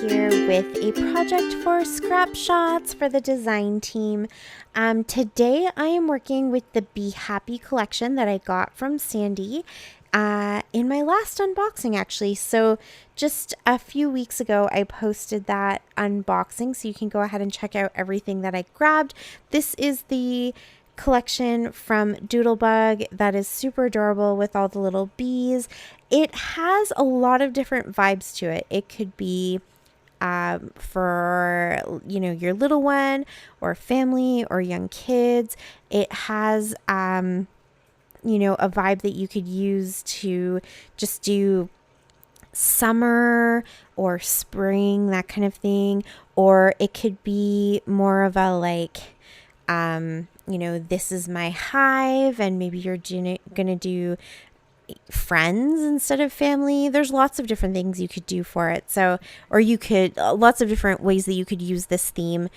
here with a project for scrap shots for the design team. Today I am working with the Be Happy collection that I got from Sandy in my last unboxing actually. So just a few weeks ago I posted that unboxing, so you can go ahead and check out everything that I grabbed. This is the collection from Doodlebug that is super adorable with all the little bees. It has a lot of different vibes to it. It could be for your little one or family or young kids. It has a vibe that you could use to just do summer or spring, that kind of thing. Or it could be more of a this is my hive, and maybe you're gonna do friends instead of family. There's lots of different things you could do for it. So, or you could, lots of different ways that you could use this theme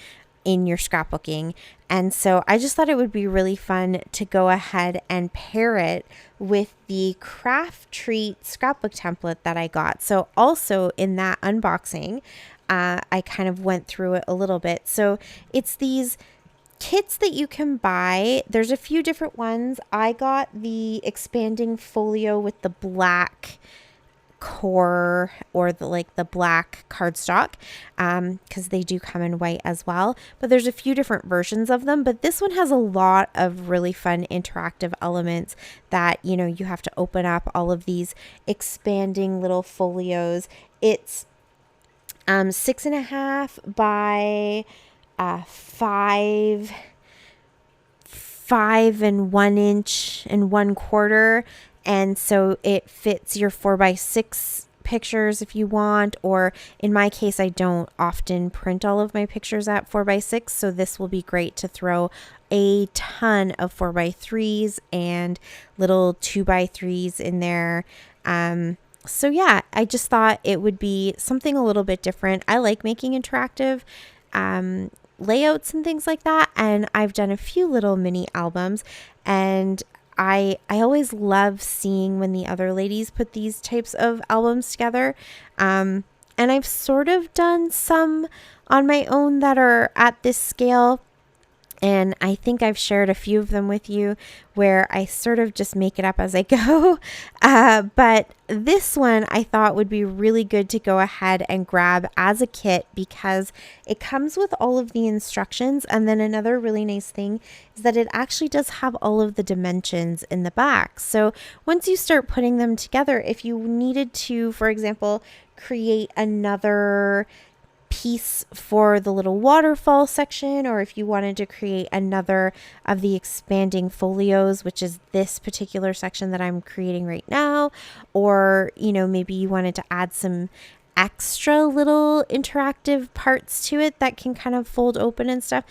in your scrapbooking. And so I just thought it would be really fun to go ahead and pair it with the Craft Treat scrapbook template that I got. So also in that unboxing, I kind of went through it a little bit. So it's these kits that you can buy. There's a few different ones. I got the expanding folio with the black core, or the black cardstock, because they do come in white as well. But there's a few different versions of them. But this one has a lot of really fun interactive elements that you have to open up all of these expanding little folios. It's 6.5 by 5 and 1 inch and 1/4, and so it fits your 4x6 pictures if you want, or in my case I don't often print all of my pictures at 4x6, so this will be great to throw a ton of 4x3s and little 2x3s in there. So yeah, I just thought it would be something a little bit different. I like making interactive layouts and things like that, and I've done a few little mini albums, and I always love seeing when the other ladies put these types of albums together, and I've sort of done some on my own that are at this scale. And I think I've shared a few of them with you where I sort of just make it up as I go. But this one I thought would be really good to go ahead and grab as a kit, because it comes with all of the instructions. And then another really nice thing is that it actually does have all of the dimensions in the back. So once you start putting them together, if you needed to, for example, create another piece for the little waterfall section, or if you wanted to create another of the expanding folios, which is this particular section that I'm creating right now, or maybe you wanted to add some extra little interactive parts to it that can kind of fold open and stuff,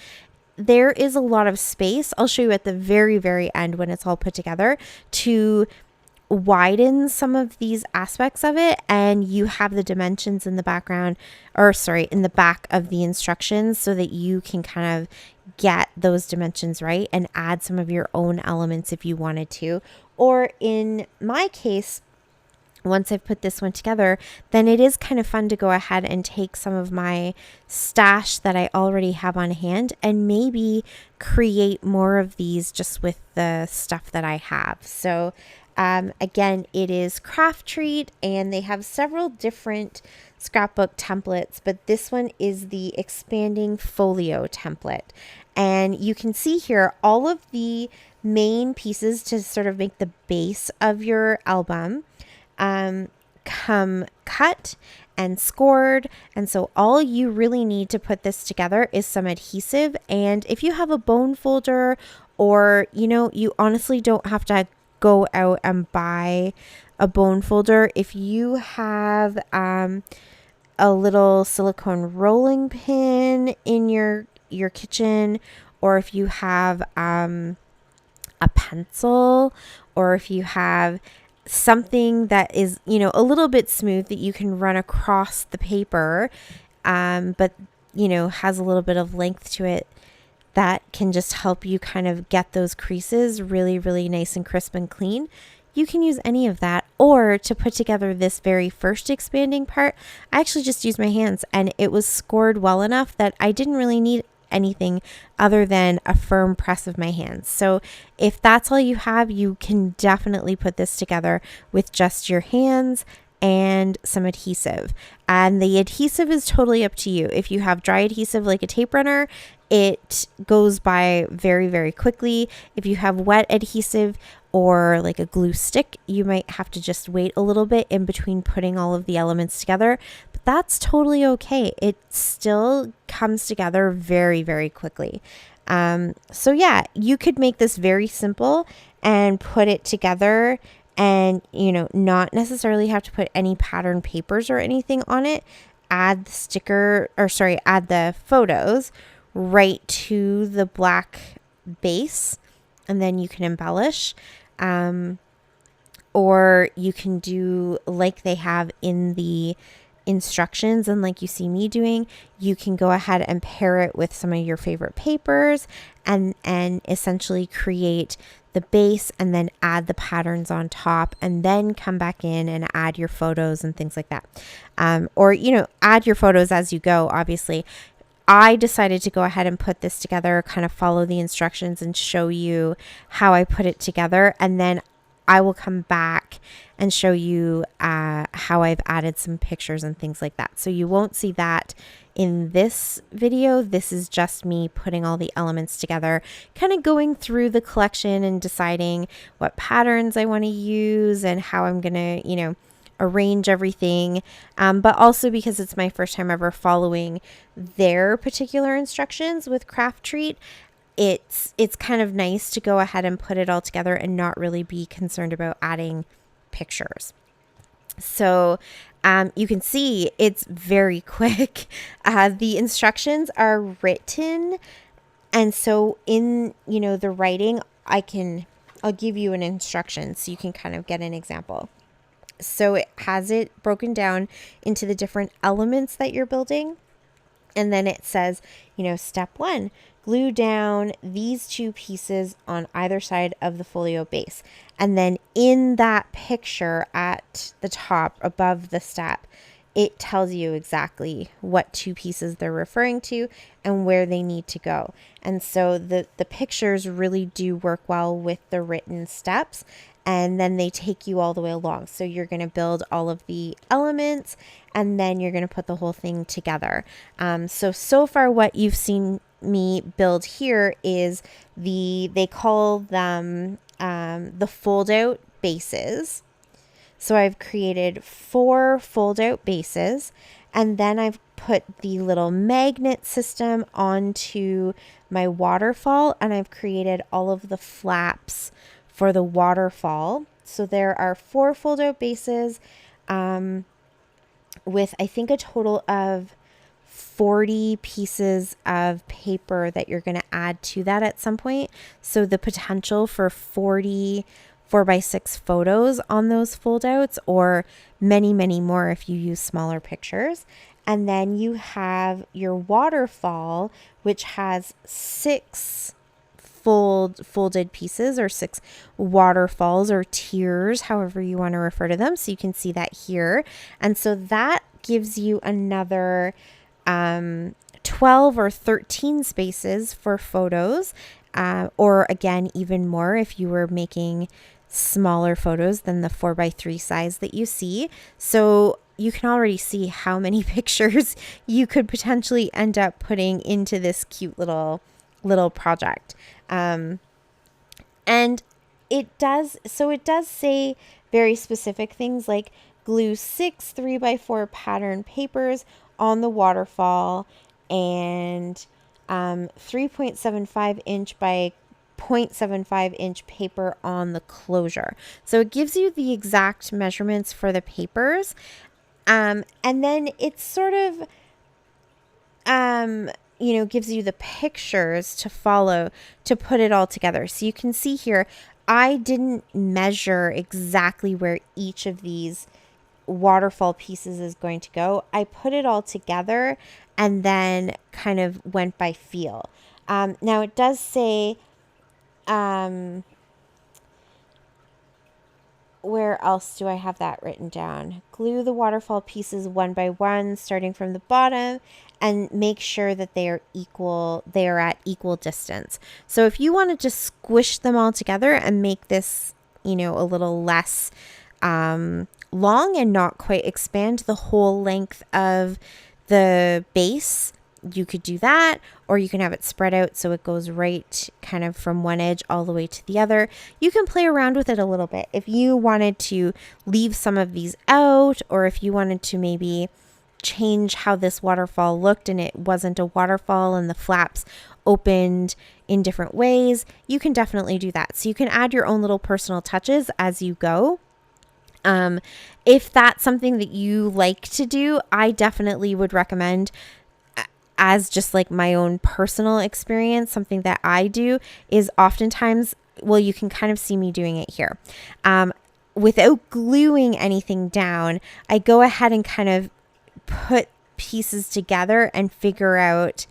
there is a lot of space. I'll show you at the very, very end when it's all put together to widen some of these aspects of it, and you have the dimensions in the background, in the back of the instructions, so that you can kind of get those dimensions right and add some of your own elements if you wanted to. Or in my case, once I've put this one together, then it is kind of fun to go ahead and take some of my stash that I already have on hand and maybe create more of these just with the stuff that I have. So again, it is Craft Treat, and they have several different scrapbook templates, but this one is the expanding folio template. And you can see here all of the main pieces to sort of make the base of your album come cut and scored. And so all you really need to put this together is some adhesive. And if you have a bone folder, or you honestly don't have to go out and buy a bone folder. If you have a little silicone rolling pin in your kitchen, or if you have a pencil, or if you have something that is a little bit smooth that you can run across the paper, but has a little bit of length to it, that can just help you kind of get those creases really, really nice and crisp and clean. You can use any of that. Or to put together this very first expanding part, I actually just used my hands, and it was scored well enough that I didn't really need anything other than a firm press of my hands. So if that's all you have, you can definitely put this together with just your hands and some adhesive. And the adhesive is totally up to you. If you have dry adhesive like a tape runner, it goes by very, very quickly. If you have wet adhesive or like a glue stick, you might have to just wait a little bit in between putting all of the elements together, but that's totally okay. It still comes together very, very quickly. So yeah, you could make this very simple and put it together and, not necessarily have to put any pattern papers or anything on it. Add the photos right to the black base, and then you can embellish. Or you can do like they have in the instructions, and like you see me doing, you can go ahead and pair it with some of your favorite papers and essentially create the base and then add the patterns on top, and then come back in and add your photos and things like that. Or add your photos as you go, obviously. I decided to go ahead and put this together, kind of follow the instructions and show you how I put it together. And then I will come back and show you how I've added some pictures and things like that. So you won't see that in this video. This is just me putting all the elements together, kind of going through the collection and deciding what patterns I want to use and how I'm going to, arrange everything, but also because it's my first time ever following their particular instructions with Craft Treat, it's kind of nice to go ahead and put it all together and not really be concerned about adding pictures. So you can see it's very quick. The instructions are written, and so in the writing, I'll give you an instruction so you can kind of get an example. So it has it broken down into the different elements that you're building. And then it says, step 1, glue down these 2 pieces on either side of the folio base. And then in that picture at the top above the step, it tells you exactly what 2 pieces they're referring to and where they need to go. And so the pictures really do work well with the written steps. And then they take you all the way along. So you're going to build all of the elements, and then you're going to put the whole thing together. So far what you've seen me build here is they call them the fold out bases. So I've created 4 fold out bases, and then I've put the little magnet system onto my waterfall, and I've created all of the flaps for the waterfall. So there are 4 fold out bases with I think a total of 40 pieces of paper that you're going to add to that at some point. So the potential for 40 4x6 photos on those fold outs, or many, many more if you use smaller pictures. And then you have your waterfall, which has 6 folded pieces, or 6 waterfalls or tiers, however you want to refer to them. So you can see that here. And so that gives you another 12 or 13 spaces for photos, or again, even more if you were making smaller photos than the 4x3 size that you see. So you can already see how many pictures you could potentially end up putting into this cute little project. And it does say very specific things like glue 6 3x4 pattern papers on the waterfall, and 3.75 inch by 0.75 inch paper on the closure. So it gives you the exact measurements for the papers. And then it's sort of, gives you the pictures to follow to put it all together. So you can see here, I didn't measure exactly where each of these waterfall pieces is going to go. I put it all together and then kind of went by feel. Now it does say, where else do I have that written down? Glue the waterfall pieces one by one, starting from the bottom, and make sure that they are equal. They are at equal distance. So if you want to just squish them all together and make this, a little less long and not quite expand the whole length of the base, you could do that, or you can have it spread out so it goes right kind of from one edge all the way to the other. You can play around with it a little bit. If you wanted to leave some of these out, or if you wanted to maybe change how this waterfall looked and it wasn't a waterfall and the flaps opened in different ways, you can definitely do that. So you can add your own little personal touches as you go. If that's something that you like to do, I definitely would recommend, as just like my own personal experience, something that I do is oftentimes, well, you can kind of see me doing it here. Without gluing anything down, I go ahead and kind of put pieces together and figure out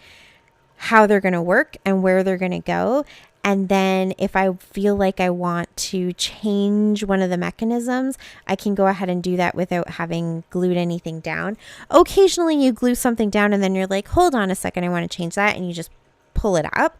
how they're going to work and where they're going to go. And then if I feel like I want to change one of the mechanisms, I can go ahead and do that without having glued anything down. Occasionally you glue something down and then you're like, hold on a second, I want to change that. And you just pull it up.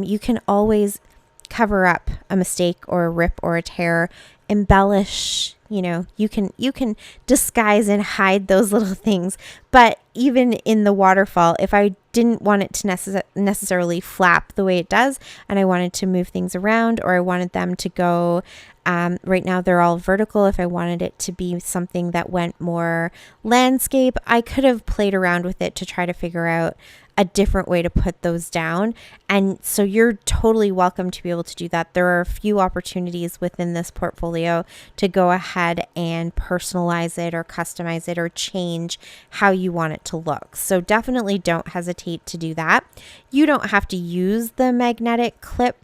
You can always cover up a mistake or a rip or a tear, embellish, you can disguise and hide those little things. But even in the waterfall, if I didn't want it to necessarily flap the way it does, and I wanted to move things around, or I wanted them to go, right now they're all vertical. If I wanted it to be something that went more landscape, I could have played around with it to try to figure out a different way to put those down. And so you're totally welcome to be able to do that. There are a few opportunities within this portfolio to go ahead and personalize it or customize it or change how you want it to look. So definitely don't hesitate to do that. You don't have to use the magnetic clip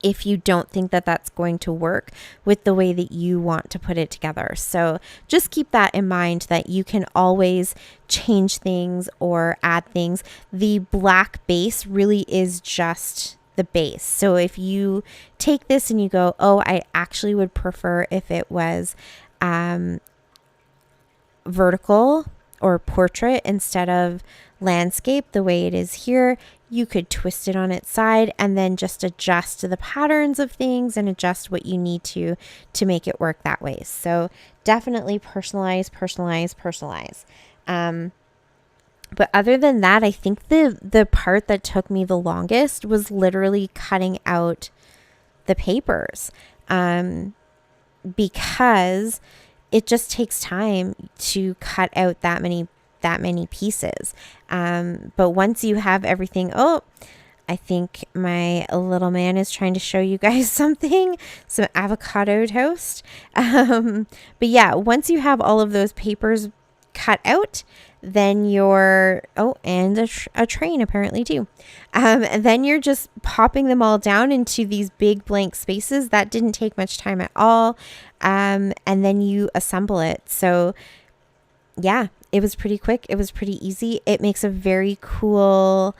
if you don't think that that's going to work with the way that you want to put it together. So just keep that in mind, that you can always change things or add things. The black base really is just the base. So if you take this and you go, oh, I actually would prefer if it was vertical or portrait instead of landscape the way it is here, you could twist it on its side and then just adjust to the patterns of things and adjust what you need to make it work that way. So definitely personalize. But other than that, I think the part that took me the longest was literally cutting out the papers, because it just takes time to cut out that many pieces. But once you have everything, I think my little man is trying to show you guys something, some avocado toast. But yeah, once you have all of those papers cut out, then and a train apparently too. And then you're just popping them all down into these big blank spaces. That didn't take much time at all. And then you assemble it. So yeah, it was pretty quick. It was pretty easy. It makes a very cool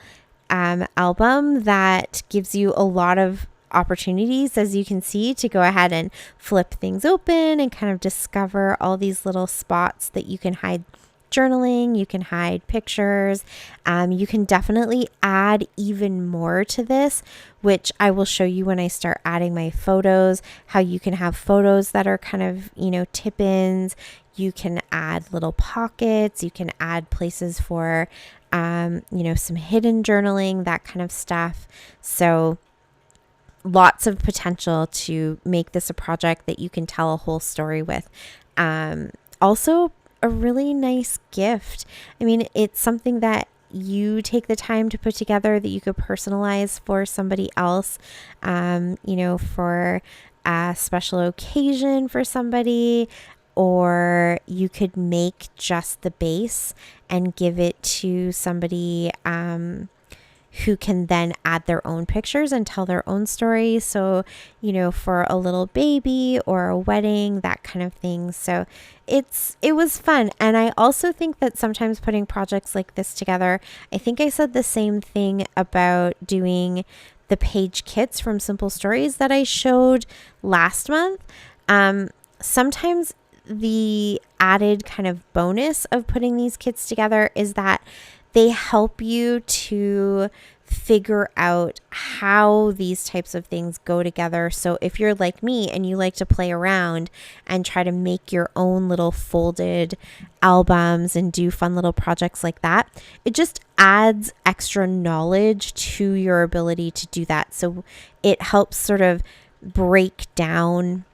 album that gives you a lot of opportunities, as you can see, to go ahead and flip things open and kind of discover all these little spots that you can hide journaling, you can hide pictures. You can definitely add even more to this, which I will show you when I start adding my photos, how you can have photos that are kind of, tip-ins. You can add little pockets. You can add places for, some hidden journaling, that kind of stuff. So lots of potential to make this a project that you can tell a whole story with. Also, a really nice gift. I mean, it's something that you take the time to put together that you could personalize for somebody else, for a special occasion for somebody, or you could make just the base and give it to somebody who can then add their own pictures and tell their own story. So, for a little baby or a wedding, that kind of thing. So it was fun. And I also think that sometimes putting projects like this together, I think I said the same thing about doing the page kits from Simple Stories that I showed last month. sometimes the added kind of bonus of putting these kits together is that they help you to figure out how these types of things go together. So if you're like me and you like to play around and try to make your own little folded albums and do fun little projects like that, it just adds extra knowledge to your ability to do that. So it helps sort of break down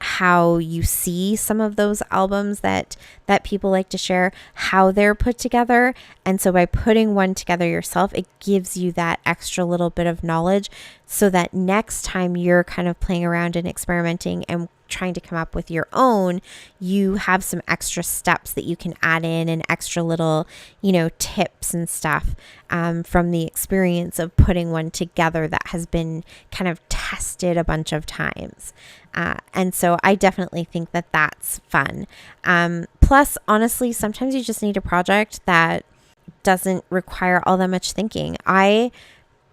how you see some of those albums that people like to share, how they're put together. And so by putting one together yourself, it gives you that extra little bit of knowledge so that next time you're kind of playing around and experimenting and trying to come up with your own, you have some extra steps that you can add in and extra little, tips and stuff from the experience of putting one together that has been kind of tested a bunch of times. And so I definitely think that that's fun. Plus, honestly, sometimes you just need a project that doesn't require all that much thinking. I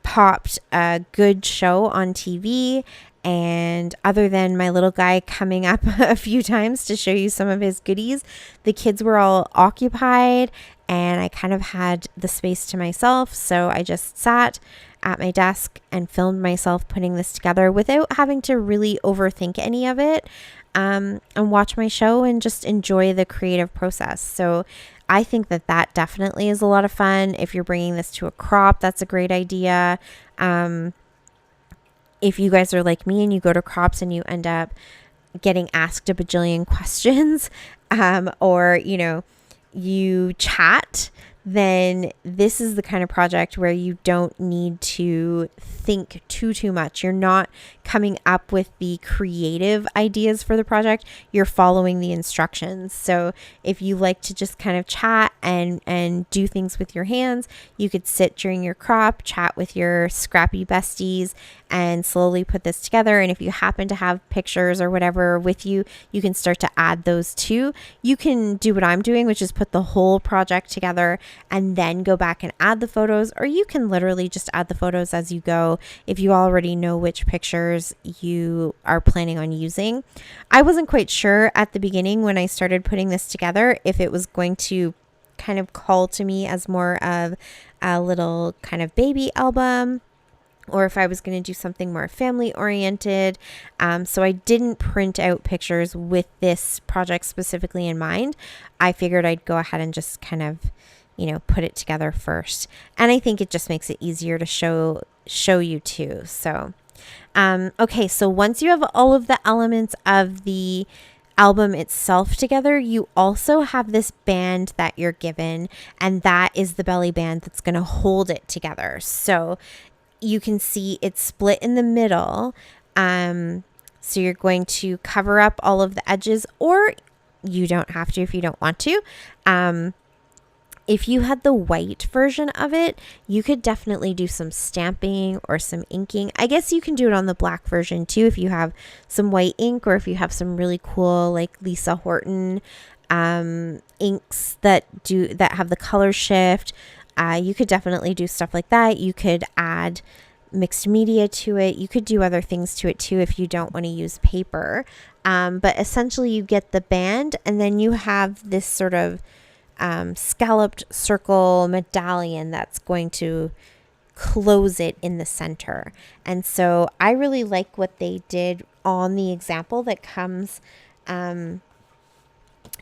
popped a good show on TV, and other than my little guy coming up a few times to show you some of his goodies, the kids were all occupied and I kind of had the space to myself. So I just sat at my desk and filmed myself putting this together without having to really overthink any of it, and watch my show and just enjoy the creative process. So I think that definitely is a lot of fun. If you're bringing this to a crop, that's a great idea. If you guys are like me and you go to crops and you end up getting asked a bajillion questions, or, you chat, then this is the kind of project where you don't need to think too much. You're not coming up with the creative ideas for the project. You're following the instructions. So if you like to just kind of chat and do things with your hands, you could sit during your crop, chat with your scrappy besties, and slowly put this together. And if you happen to have pictures or whatever with you, you can start to add those too. You can do what I'm doing, which is put the whole project together and then go back and add the photos, or you can literally just add the photos as you go if you already know which pictures you are planning on using. I wasn't quite sure at the beginning when I started putting this together if it was going to kind of call to me as more of a little kind of baby album, or if I was going to do something more family oriented. So I didn't print out pictures with this project specifically in mind. I figured I'd go ahead and just kind of, put it together first. And I think it just makes it easier to show you too. So, okay. So once you have all of the elements of the album itself together, you also have this band that you're given, and that is the belly band that's going to hold it together. So you can see it's split in the middle. So you're going to cover up all of the edges, or you don't have to if you don't want to. If you had the white version of it, you could definitely do some stamping or some inking. I guess you can do it on the black version too if you have some white ink, or if you have some really cool like Lisa Horton inks that have the color shift. You could definitely do stuff like that. You could add mixed media to it. You could do other things to it too if you don't want to use paper. But essentially you get the band, and then you have this sort of scalloped circle medallion that's going to close it in the center. And so I really like what they did on the example that comes in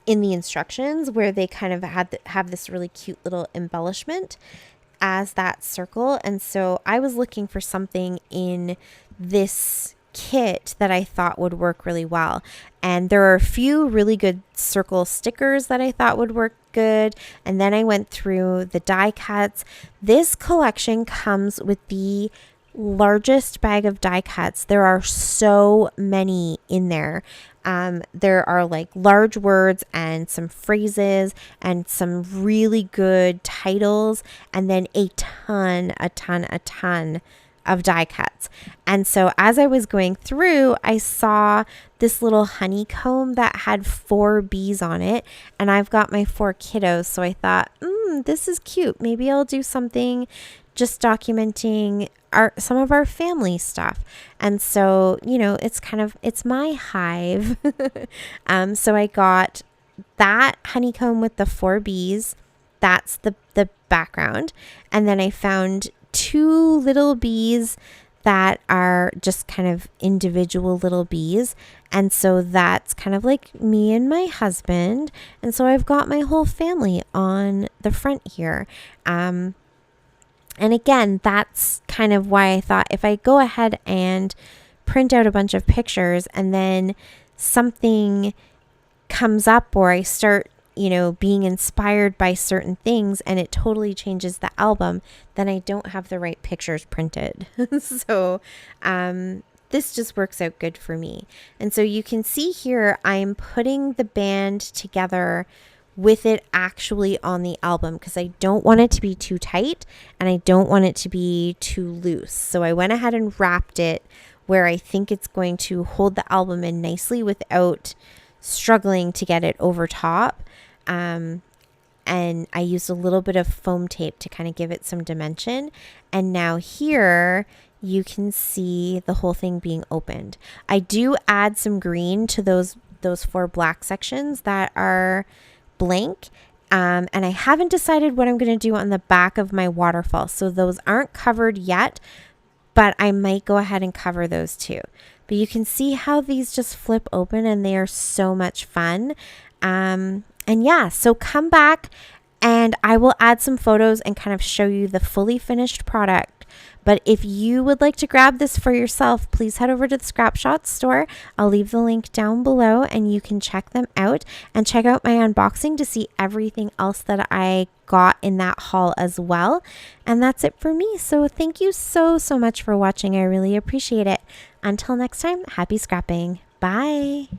the instructions, where they kind of have this really cute little embellishment as that circle. And so I was looking for something in this kit that I thought would work really well. And there are a few really good circle stickers that I thought would work good. And then I went through the die cuts. This collection comes with the largest bag of die cuts. There are so many in there. There are like large words and some phrases and some really good titles, and then a ton of die cuts. And so as I was going through, I saw this little honeycomb that had 4 bees on it, and I've got my 4 kiddos. So I thought, this is cute. Maybe I'll do something just documenting some of our family stuff. And so, you know, it's my hive. So I got that honeycomb with the 4 bees. That's the background. And then I found 2 little bees that are just kind of individual little bees. And so that's kind of like me and my husband. And so I've got my whole family on the front here. And again, that's kind of why I thought if I go ahead and print out a bunch of pictures and then something comes up or I start, you know, being inspired by certain things and it totally changes the album, then I don't have the right pictures printed. So this just works out good for me. And so you can see here, I'm putting the band together with it actually on the album because I don't want it to be too tight and I don't want it to be too loose. So I went ahead and wrapped it where I think it's going to hold the album in nicely without struggling to get it over top. And I used a little bit of foam tape to kind of give it some dimension. And now here you can see the whole thing being opened. I do add some green to those 4 black sections that are blank. And I haven't decided what I'm going to do on the back of my waterfall. So those aren't covered yet, but I might go ahead and cover those too. But you can see how these just flip open and they are so much fun. And yeah, so come back and I will add some photos and kind of show you the fully finished product. But if you would like to grab this for yourself, please head over to the Scrapshot store. I'll leave the link down below and you can check them out and check out my unboxing to see everything else that I got in that haul as well. And that's it for me. So thank you so much for watching. I really appreciate it. Until next time, happy scrapping. Bye.